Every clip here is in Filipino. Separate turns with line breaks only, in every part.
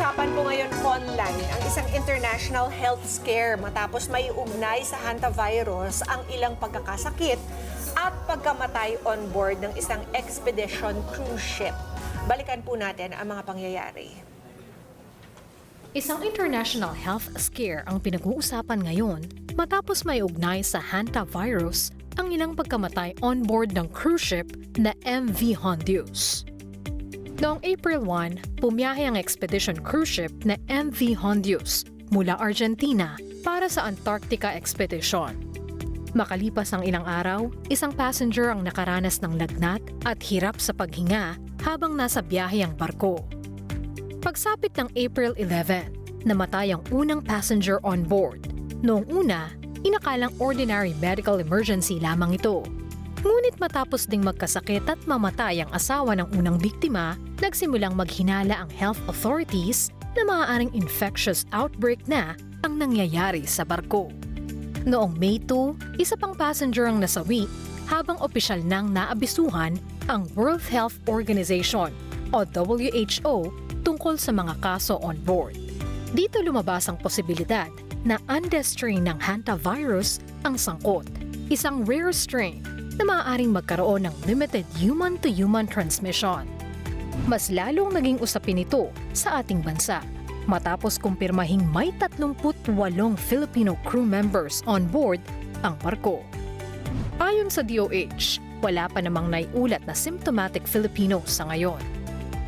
Pinag-uusapan po ngayon online ang isang international health scare matapos may ugnay sa hantavirus ang ilang pagkakasakit at pagkamatay on board ng isang expedition cruise ship. Balikan po natin ang mga pangyayari.
Isang international health scare ang pinag-uusapan ngayon matapos may ugnay sa hantavirus ang ilang pagkamatay on board ng cruise ship na MV Hondius. Noong April 1, pumiyahe ang expedition cruise ship na MV Hondius mula Argentina para sa Antarctica expedition. Makalipas ang ilang araw, isang passenger ang nakaranas ng lagnat at hirap sa paghinga habang nasa biyahe ang barko. Pagsapit ng April 11, namatay ang unang passenger on board. Noong una, inakalang ordinary medical emergency lamang ito. Ngunit matapos ding magkasakit at mamatay ang asawa ng unang biktima, nagsimulang maghinala ang health authorities na maaaring infectious outbreak na ang nangyayari sa barko. Noong May 2, isa pang passenger ang nasawi habang opisyal nang naabisuhan ang World Health Organization o WHO tungkol sa mga kaso on board. Dito lumabas ang posibilidad na Andes strain ng hantavirus ang sangkot, isang rare strain na maaaring magkaroon ng limited human-to-human transmission. Mas lalong naging usapin ito sa ating bansa matapos kumpirmahing may 38 Filipino crew members on board ang barko. Ayon sa DOH, wala pa namang naiulat na symptomatic Filipinos sa ngayon.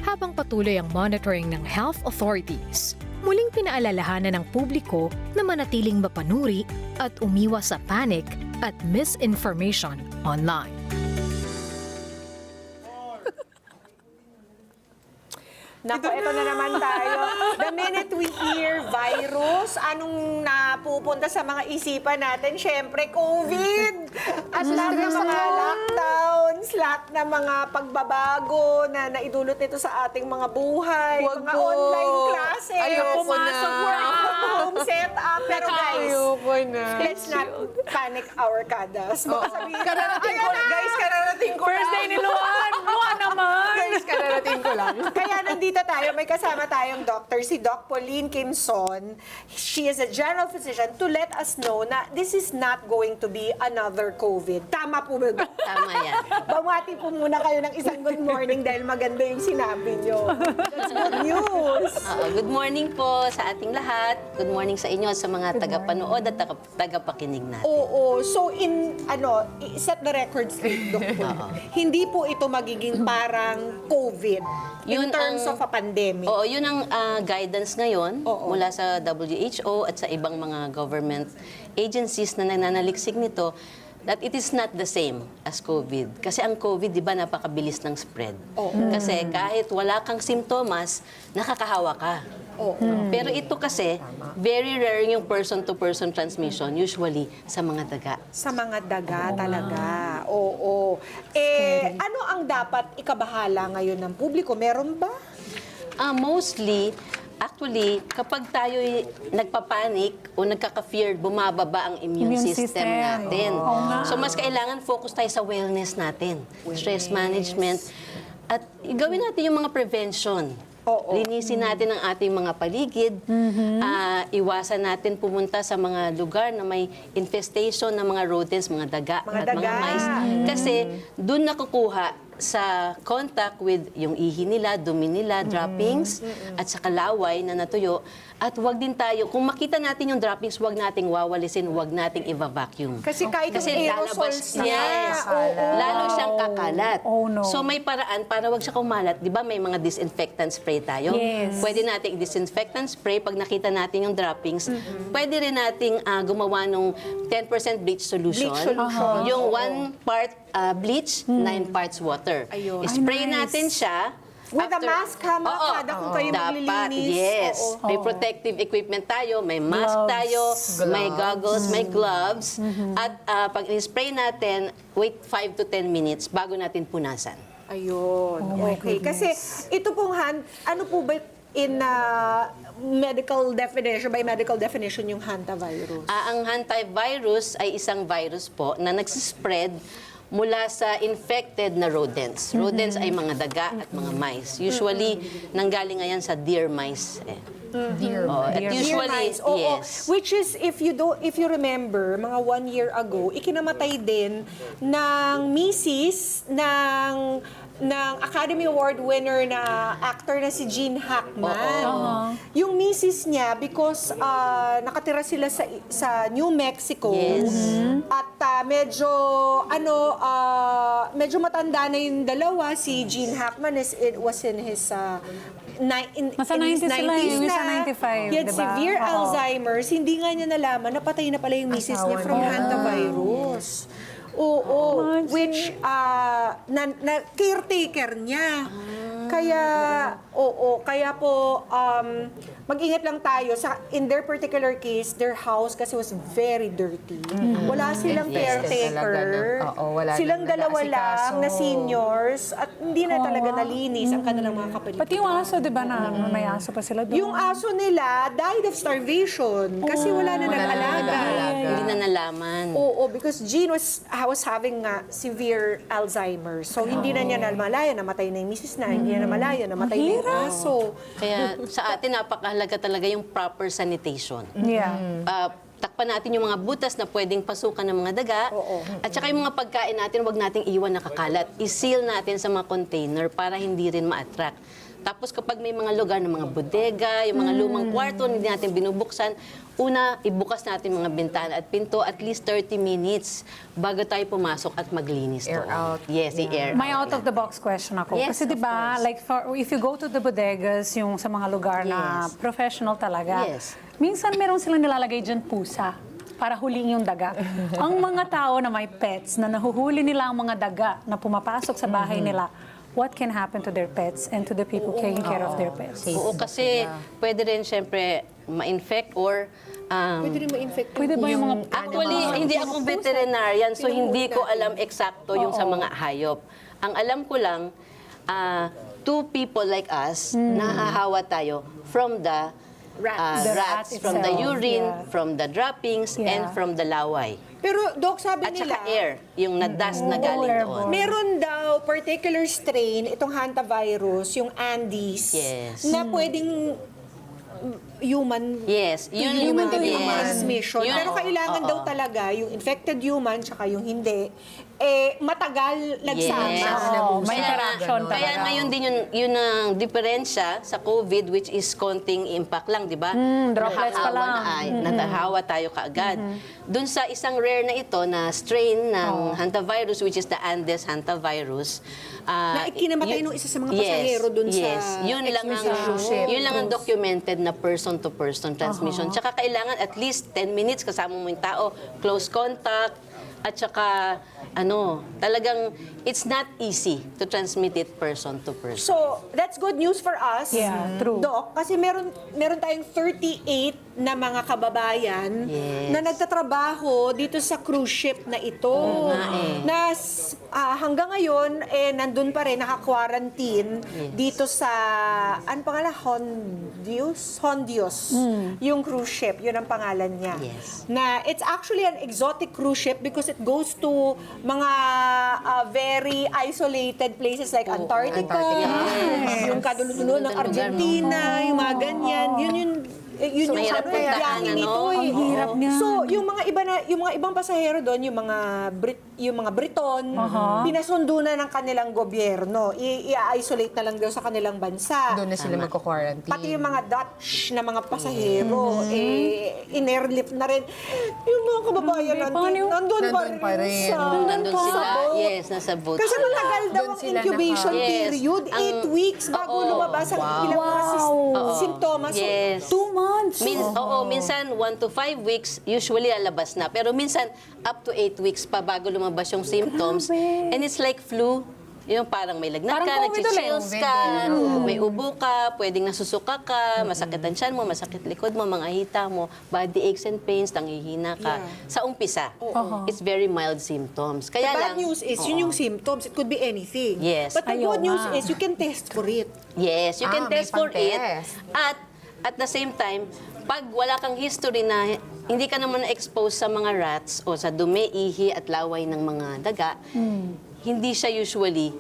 Habang patuloy ang monitoring ng health authorities, muling pinaalalahanan ng publiko na manatiling mapanuri at umiwas sa panic at misinformation online.
Naku, ito na naman tayo. The minute we hear virus, anong napupunta sa mga isipan natin? Siyempre, COVID! At lahat ng mga lockdowns, lahat ng mga pagbabago na naidulot nito sa ating mga buhay, mga online classes,
Ayoko
pumasok,
na.
work from home setup. Pero guys,
Ayoko na.
let's not panic our kadas. Baka sabihin,
Kararating ko,
"Ayan na!"
guys, kararating ko
First day ni Luan! Luan naman!
Guys, kararating ko lang.
Kaya nandito tayo, may kasama tayong doctor, si Doc Pauline Quinzon. She is a general physician to let us know na this is not going to be another COVID. Tama po ba, Doc?
Tama yan.
Bamati po muna kayo ng isang good morning dahil maganda yung sinabi nyo. That's good news.
Good morning po sa ating lahat. Good morning sa inyo, sa mga tagapanood at tagapakinig natin.
Oo. So, set the record straight, Doc. Hindi po ito magiging parang COVID in
Yun
terms
ang-
of a pandemic.
Oo, yun ang guidance ngayon
Oo.
mula sa WHO at sa ibang mga government agencies na nananaliksik nito that it is not the same as COVID. Kasi ang COVID, di ba, napakabilis ng spread. Kasi kahit wala kang simptomas, nakakahawa ka. Pero ito kasi, very rare yung person-to-person transmission, usually sa mga daga.
Sa mga daga talaga. Oo. Ano ang dapat ikabahala ngayon ng publiko? Meron ba?
Mostly, actually, kapag tayo nagpapanik o nagkaka-fear, bumababa ang immune system natin. So, mas kailangan focus tayo sa wellness natin, stress management, at gawin natin yung mga prevention.
Oo.
Linisin natin ang ating mga paligid, iwasan natin pumunta sa mga lugar na may infestation ng mga rodents, mga daga
Mga
at mga
daga.
mice. Kasi doon nakukuha sa contact with yung ihi nila, dumi nila, droppings, at sa kalaway na natuyo. At wag din tayo, kung makita natin yung droppings, wag nating wawalisin, wag nating i-vacuum.
Kasi kahit
Kasi
yung
lalabas
aerosols na.
yes,
Oo.
lalo siyang kakalat.
Oh, no.
So may paraan para wag siya kumalat. Di ba may mga disinfectant spray tayo?
Yes.
Pwede nating disinfectant spray pag nakita natin yung droppings. Pwede rin nating gumawa ng 10% bleach solution.
Bleach solution.
Yung 1 part bleach, 9 parts water.
Ayun.
Spray
Ay, nice.
natin siya.
With a mask, ha, mga
Oo.
kada kung kayo
Dapat,
maglilinis.
yes.
Oo.
May protective equipment tayo, may mask
Gloves.
tayo, may goggles, may gloves. At pag in-spray natin, wait 5 to 10 minutes bago natin punasan.
Ayun. Okay. Kasi ito pong ano po ba in medical definition, by medical definition, yung hantavirus?
Ang hantavirus ay isang virus po na nagsispread mula sa infected na rodents. Rodents ay mga daga at mga mice. Usually, nanggaling ngayon sa deer mice.
Dear.
At
Deer
usually,
mice, oo.
yes.
Which is, if you remember, mga 1 year ago, ikinamatay din ng misis ng Academy Award winner na actor na si Gene Hackman. Yung misis niya, because nakatira sila sa New Mexico,
Yes.
at medyo matanda na yung dalawa. Si Gene Hackman was in his
Nasa
in his
90s sila,
90s
yung isa
na.
95,
He had
diba?
severe
Oo.
Alzheimer's. Hindi nga niya nalaman, napatay na pala yung misis niya from hantavirus. Oo, which caretaker niya. Kaya po mag-ingat lang tayo in their particular case, their house kasi was very dirty. Wala silang
Yes.
caretaker.
Wala
Silang
nang
dalawa lang na
nag-aasikaso.
seniors at hindi na talaga nalinis ang kanilang mga kapatid.
Pati yung aso, di ba, na may aso pa sila doon?
Yung aso nila died of starvation kasi wala na nag-alaga.
Hindi na nalaman.
Oo, because Jean was having severe Alzheimer's. So, hindi na niya namalaya, namatay na yung misis na, hindi na namalaya, namatay na yung aso.
Kaya sa atin, napakahalaga talaga yung proper sanitation.
Yeah.
Takpan natin yung mga butas na pwedeng pasukan ng mga daga. At saka yung mga pagkain natin, wag nating iwan nakakalat. I-seal natin sa mga container para hindi rin ma-attract. Tapos kapag may mga lugar ng mga bodega, yung mga lumang kwarto, hindi natin binubuksan, una, ibukas natin mga bintana at pinto at least 30 minutes bago tayo pumasok at maglinis
Air
doon.
out.
Yes, i-air
May
out.
out-of-the-box question ako.
Yes,
Kasi di
of
ba,
course.
like if you go to the bodegas, yung sa mga lugar na
Yes.
professional talaga,
Yes.
minsan meron silang nilalagay dyan pusa para huling yung daga. Ang mga tao na may pets, na nahuhuli nila ang mga daga na pumapasok sa bahay nila, what can happen to their pets and to the people taking care of their pets?
Oo, kasi pwede rin siyempre ma-infect or
Pwede rin ma-infect.
Pwede ba yung mga...
Actually, hindi ako veterinarian, so hindi ko alam eksakto yung sa mga hayop. Ang alam ko lang, two people like us, nahahawa tayo from the
Rats.
The
rats,
rat
from the
itself,
urine,
yeah.
from the droppings, and
Yeah.
from the laway.
Pero, Doc, sabi
At
nila,
saka air, yung na-dust na galing doon.
meron daw particular strain, itong hantavirus, yung Andes,
Yes.
na pwedeng human
Yes, yun
human to
yes.
human transmission.
Yun,
Pero kailangan
oo.
daw talaga yung infected human tsaka yung hindi, matagal nagsama.
Yes.
Oo, may interaction talaga.
Kaya ngayon din yun ang diferensya sa COVID, which is konting impact lang, di ba?
droplets pa lang.
Natahawa tayo kaagad. Doon sa isang rare na ito na strain ng hantavirus, which is the Andes hantavirus.
Na ikinamatay nung isa sa mga pasahero dun sa
Yun lang ang,
cruise ship.
yun lang ang documented na person-to-person transmission. Tsaka kailangan at least 10 minutes kasama mo yung tao, close contact, at saka talagang it's not easy to transmit it person to person.
So, that's good news for us,
Yeah, true.
Doc, kasi meron tayong 38 na mga kababayan
Yes.
na nagtatrabaho dito sa cruise ship na ito. Na hanggang ngayon, nandun pa rin, naka-quarantine dito sa, ano pangalan? Hondios. Yung cruise ship, yun ang pangalan niya.
Yes.
Na it's actually an exotic cruise ship because it goes to mga very isolated places like Antarctica,
Yes.
yung kadululo ng
Lugar,
Argentina, yung mga ganyan. Yun yung
Mahirap
sabi,
puntahan,
biyahe
ano?
nito eh.
Ang hirap niyan.
So, yung mga ibang pasahero doon, yung mga Briton, pinasundo na ng kanilang gobyerno. I-isolate na lang daw sa kanilang bansa.
Doon na sila magko-quarantine.
Pati yung mga Dutch na mga pasahero, in-airlift na rin. Yung mga kababayan natin, nandun pa rin sa...
Nandun sila,
boat.
yes, nasa boat
Kasi
sila.
matagal daw
Doon
ang
sila
incubation
Yes.
period, 8
Ang-
weeks bago
Oo.
lumabas ang ilang mga simptomas. So,
Yes.
2 months.
Minsan 1 to 5 weeks, usually lalabas na. Pero minsan, up to 8 weeks pa bago lumabas yung symptoms.
Grabe.
And it's like flu. Yung parang may lagnat
Parang
ka,
COVID
nag-chills
ulit.
ka, may ubo ka, pwedeng nasusuka ka, masakit ang tiyan mo, masakit likod mo, mga hita mo, body aches and pains, nanghihina ka. Sa umpisa, it's very mild symptoms.
The
Kaya
bad
lang,
news is, yun yung symptoms. It could be anything.
Yes.
But the
Ayaw
good news
nga.
is, you can test for it.
yes, you can
may
test for it.
pang-test.
At At the same time, pag wala kang history na hindi ka naman na-expose sa mga rats o sa dumi, ihi at laway ng mga daga, hindi siya usually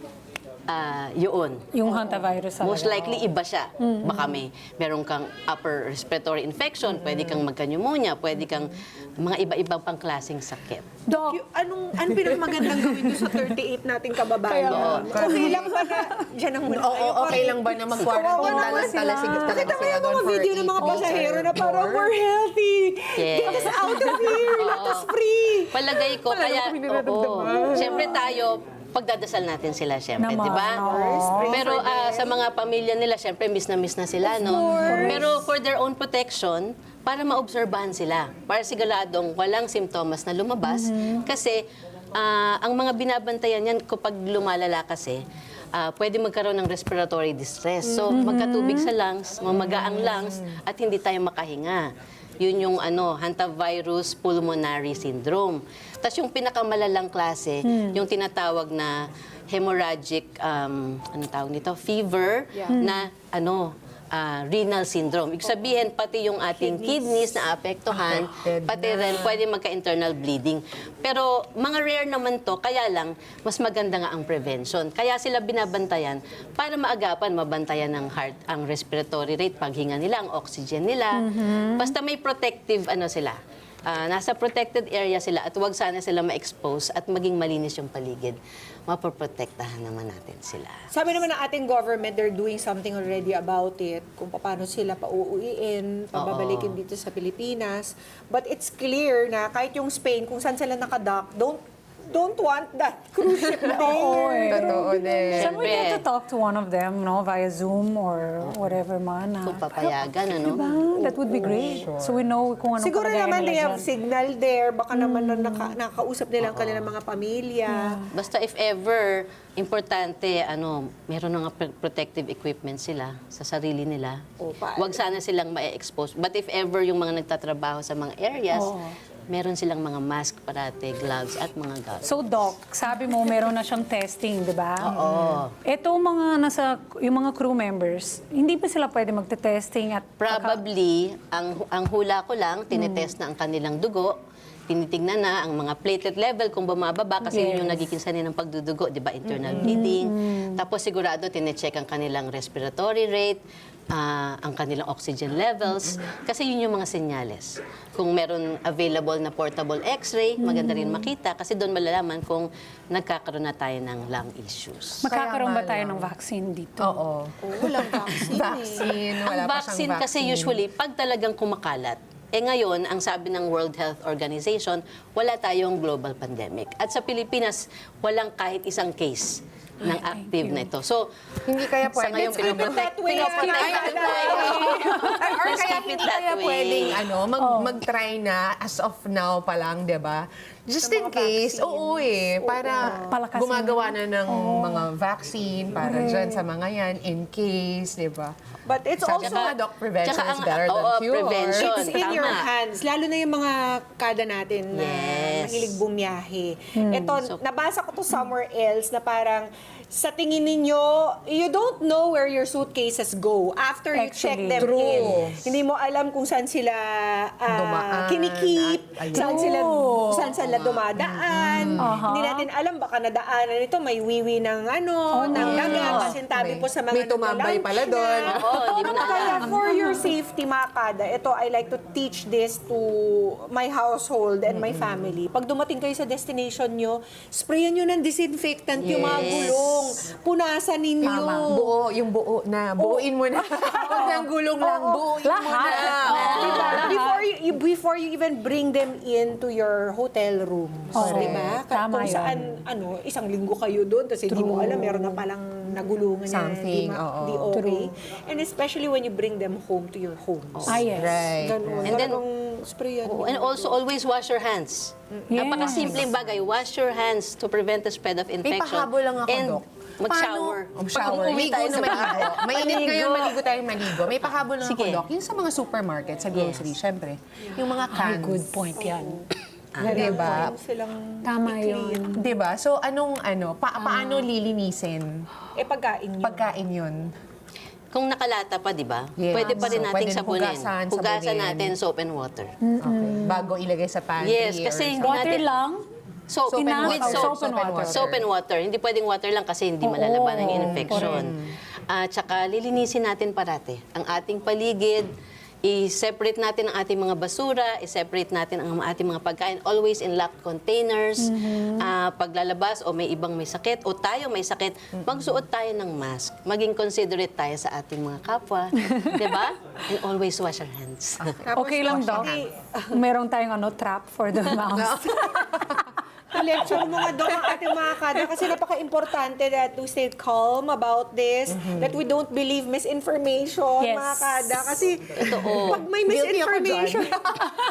yun.
Yung hantavirus talaga.
Most likely, iba siya. Baka meron kang upper respiratory infection, pwede kang magka-pneumonia, pwede kang mga iba-ibang pang klaseng sakit.
Doc,
Anong pinakamagandang gawin doon sa 38 nating kababayan? Okay lang ba na, dyan ang muna kayo.
Okay lang ba na mag-quarantine talaga sila
Nakita mo
sila
yung
doon
mga
for
video ng
8
mga
weeks
pasahero
or
na parang
more?
we're healthy.
Yes.
Get us out of here. Let us free.
Palagay ko, kaya, siyempre tayo, pagdadasal natin sila, siyempre,
Naman,
di ba?
oo.
Pero sa mga pamilya nila, siyempre, miss na sila, no? Pero for their own protection, para maobserbahan sila, para siguradong walang simptomas na lumabas, kasi ang mga binabantayan yan, kapag lumalala kasi, pwede magkaroon ng respiratory distress. So, magkatubig sa lungs, mamaga ang lungs, at hindi tayo makahinga. Yun yung hantavirus pulmonary syndrome. Tapos yung pinakamalalang klase, yung tinatawag na hemorrhagic, tawag nito? Fever na renal syndrome. Ibig sabihin, pati yung ating kidneys na apektuhan, pati rin pwede magka-internal bleeding. Pero mga rare naman to, kaya lang, mas maganda nga ang prevention. Kaya sila binabantayan para maagapan, mabantayan ng heart, ang respiratory rate, paghinga nila, ang oxygen nila. Basta may protective sila. Nasa protected area sila at huwag sana sila ma-expose at maging malinis yung paligid. Mapoprotektahan naman natin sila.
Sabi naman ng ating government, they're doing something already about it, kung paano sila pauuwiin, pababalikin dito sa Pilipinas. But it's clear na kahit yung Spain, kung saan sila nakadock, don't want that cruise ship there.
Totoo din.
Saan we get to talk to one of them, no? Via Zoom or whatever man.
Kung papayagan,
Diba? That would be great. So we know kung anong
Siguro
kalagayan
naman they
nila
have
dyan.
signal there, baka naman na nakausap nila ang kanilang mga pamilya.
Basta if ever, importante, meron ng protective equipment sila sa sarili nila. Huwag sana silang ma-expose. But if ever yung mga nagtatrabaho sa mga areas, meron silang mga mask parate, gloves at mga goggles.
So, Doc, sabi mo meron na siyang testing, di ba?
Oo.
Ito yung mga crew members, hindi ba sila pwede magte-testing at
Probably, ang hula ko lang, tinetest na ang kanilang dugo, tinitingnan na ang mga platelet level kung bumababa kasi yun yung nagiging sanay ng pagdudugo, di ba? Internal bleeding. Tapos sigurado, tinecheck ang kanilang respiratory rate, ang kanilang oxygen levels, kasi yun yung mga senyales. Kung meron available na portable x-ray, maganda rin makita kasi doon malalaman kung nagkakaroon na tayo ng lung issues.
magkakaroon ba
Kaya nga
tayo
lang.
ng vaccine dito?
Oo.
Walang vaccine.
Vaccine. Wala
Ang
pa
vaccine
siyang
kasi
vaccine.
usually, pag talagang kumakalat, ngayon, ang sabi ng World Health Organization, wala tayong global pandemic. At sa Pilipinas, walang kahit isang case ng active na ito. So,
Hindi kaya
sa
pwede.
ngayon,
that way.
Or
Let's
kaya
keep it
hindi
that
kaya
way.
pwedeng mag-try na as of now pa lang, di ba? Just in case, para
Palakasin
gumagawa na ng mga vaccine para dyan sa mga yan, in case, di ba?
But it's
Sabi
also,
nga, Doc, prevention
Tsaka
is better than cure.
prevention.
it's in your
Tama.
hands. Lalo na yung mga kada natin na
Yes.
mahilig bumiyahe. Ito, nabasa ko to somewhere else na parang sa tingin ninyo, you don't know where your suitcases go after you check
Actually,
them
true.
in. Hindi mo alam kung saan sila
Dumaan
kinikip,
at ayun.
saan sila dumadaan. Hindi natin alam, baka nadaanan ito, may wiwi ng ng dagat, kasintabi po sa mga
May tumambay pala doon.
Oo, di mo na alam.
Kaya for your safety, mga kada, ito, I like to teach this to my household and my family. Pag dumating kayo sa destination nyo, sprayan nyo ng disinfectant yung mga
Yes.
gulong. Punasan ninyo.
Buo, yung buo na. Buuin mo na. Huwag ng gulong lang. Buuin mo na.
Diba? Before you even bring them into your hotel rooms. Diba?
Tama
Kung
yun.
saan, isang linggo kayo doon, kasi hindi mo alam, meron na palang nagulungan
Something,
di okay. And especially when you bring them home to your homes.
Yes.
Right.
Ganun.
And then-
Talagang sprayan
Oh, and also always wash your hands.
Yes.
Napakasimpleng bagay. Wash your hands to prevent the spread of
May
infection.
pahabol lang ako,
And
Dok.
mag-shower.
Shower.
Pag umuwi
Ligo
tayo
na
sa
maligo.
bahay.
Mainit ngayon, maligo tayong maligo. May pahabol lang ako,
Sige.
Doc. Yung sa mga supermarket, sa grocery, syempre. Yung mga
Ay,
cans.
good point yan.
Diba?
silang
Tama
i-clean.
yun.
Diba? So, paano lilinisin?
Pagkain nyo.
Pagkain yun.
kung nakalata pa, di ba?
Yes.
Pwede pa rin
So,
nating
pwede
sabunin.
hugasan,
Hugasan
sabunin.
natin soap and water.
Okay. Bago ilagay sa pantry.
Yes, kasi
or
hindi
Water
natin...
lang?
Soap,
Soap and
with
water.
soap.
Soap and water.
Soap and water. Hindi pwedeng water lang kasi hindi malalaban ng infection. At saka lilinisin natin parate ang ating paligid. I-separate natin ang ating mga basura, i-separate natin ang ating mga pagkain, always in locked containers. Paglalabas o may ibang may sakit o tayo may sakit, magsuot tayo ng mask. Maging considerate tayo sa ating mga kapwa. Di ba? And always wash our hands.
Tapos,
Okay lang daw. Meron tayong trap for the mouse.
lecture mo nga doon ang ating mga kada kasi napaka-importante that we stay calm about this, that we don't believe misinformation,
Yes.
mga kada. Kasi pag may
Guilty ako dyan.
misinformation,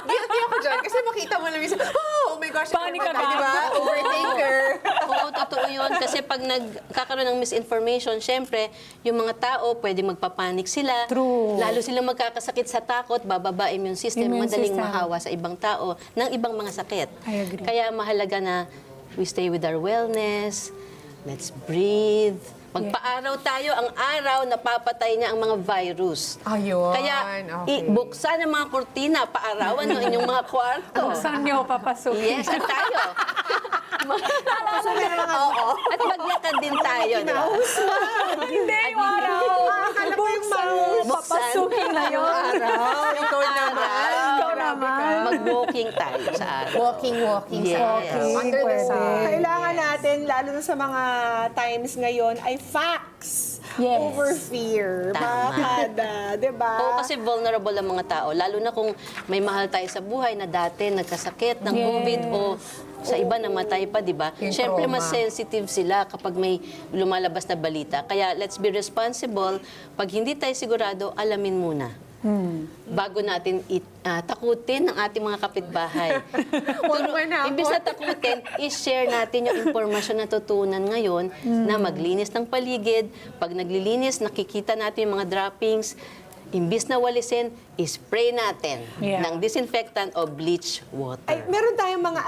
Guilty ako dyan. Kasi makita mo na minsan, oh my gosh,
Panic ka
di ba?
ba?
Overthinker.
Oo, totoo yun. Kasi pag nagkakaroon ng misinformation, syempre, yung mga tao, pwede magpapanik sila.
True.
Lalo silang magkakasakit sa takot, bababa immune system,
Immune
madaling
system.
mahawa sa ibang tao ng ibang mga sakit.
I agree.
Kaya mahalaga na we stay with our wellness, let's breathe. Magpaaraw tayo, ang araw napapatay niya ang mga virus.
Ayun,
Kaya
okay.
buksan ang mga kurtina, paarawan ng inyong mga kwarto.
Saan niyo papasukin?
Yes, at tayo. At maglakad din tayo, di ba?
Hindi, yung araw.
akala ko yung mouse.
Papasukin na yun.
Araw, ikaw naman.
Ikaw naman.
Mag-walking tayo sa araw.
Walking
Yes.
sa
Okay,
under the
pwede.
sun.
Kailangan natin, lalo na sa mga times ngayon, ay facts
Yes.
over fear.
Tama.
Mga kada, di ba?
Oo, kasi vulnerable ang mga tao. Lalo na kung may mahal tayo sa buhay na dati nagkasakit ng
Yes.
COVID o sa iba namatay pa, di ba?
Yung
Siyempre,
trauma.
mas sensitive sila kapag may lumalabas na balita. Kaya let's be responsible. Pag hindi tayo sigurado, alamin muna. Bago natin takutin ang ating mga kapitbahay. Imbis na takutin, i-share natin yung impormasyon na tutunan ngayon na maglinis ng paligid. Pag naglilinis, nakikita natin yung mga droppings. Imbis na walisin, i-spray natin
Yeah.
ng disinfectant o bleach water.
Ay, meron tayong mga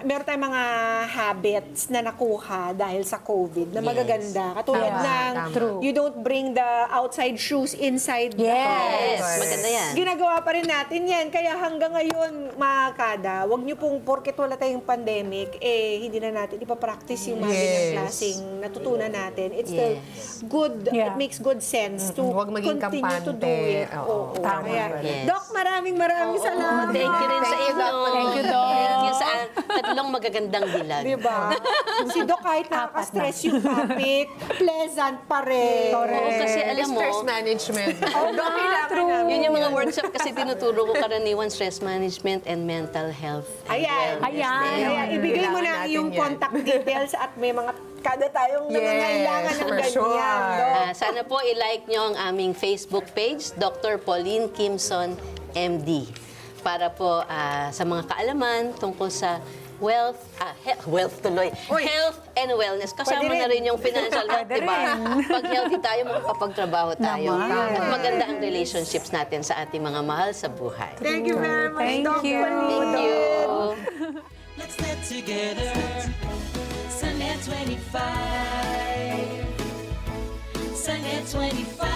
meron tayong mga habits na nakuha dahil sa COVID na
Yes.
magaganda. Katulad
Tama,
ng
tama.
True.
you don't bring the outside shoes inside the
Yes,
house.
maganda yan.
Ginagawa pa rin natin yan. Kaya hanggang ngayon, mga kada, wag niyo pong, porket wala tayong pandemic, hindi na natin ipapractice yung mga ganyang
Yes.
klaseng natutunan natin. It's still good,
Yeah.
it makes good sense to
Huwag maging
continue to do
kampante.
it.
Oo,
tama.
Kaya,
Yes.
Doc, maraming salamat.
Thank you rin sa
Thank you,
inyo.
Doc.
Thank you, Doc.
Thank you sa tatlong magagandang dilag.
Diba? Si Doc, kahit nakaka-stress yung topic, pleasant pa rin.
Oo, kasi alam mo,
Stress management.
yun yung mga workshop kasi tinuturo ko karaniwan stress management and mental health. and
Ayan.
wellness
Ayan.
din.
Kaya ibigay mo
Kailangan
na ang
natin
iyong
yan.
contact details at may mga kada tayong nangangailangan ng
for
ganyan.
sure.
Doc.
Sana po i-like nyo ang aming Facebook page, Dr. Pauline Kimson, MD. Para po sa mga kaalaman tungkol sa wealth tuloy. Health and wellness. Kasama
Pwede
na
rin.
rin yung financial health,
Pwede
di ba?
rin.
Pag healthy tayo, makakapagtrabaho tayo.
Naman.
At maganda ang relationships natin sa ating mga mahal sa buhay.
Thank you very much,
Thank
Doc.
you.
Thank you.
Let's get together. Sunday 25. Sunday 25.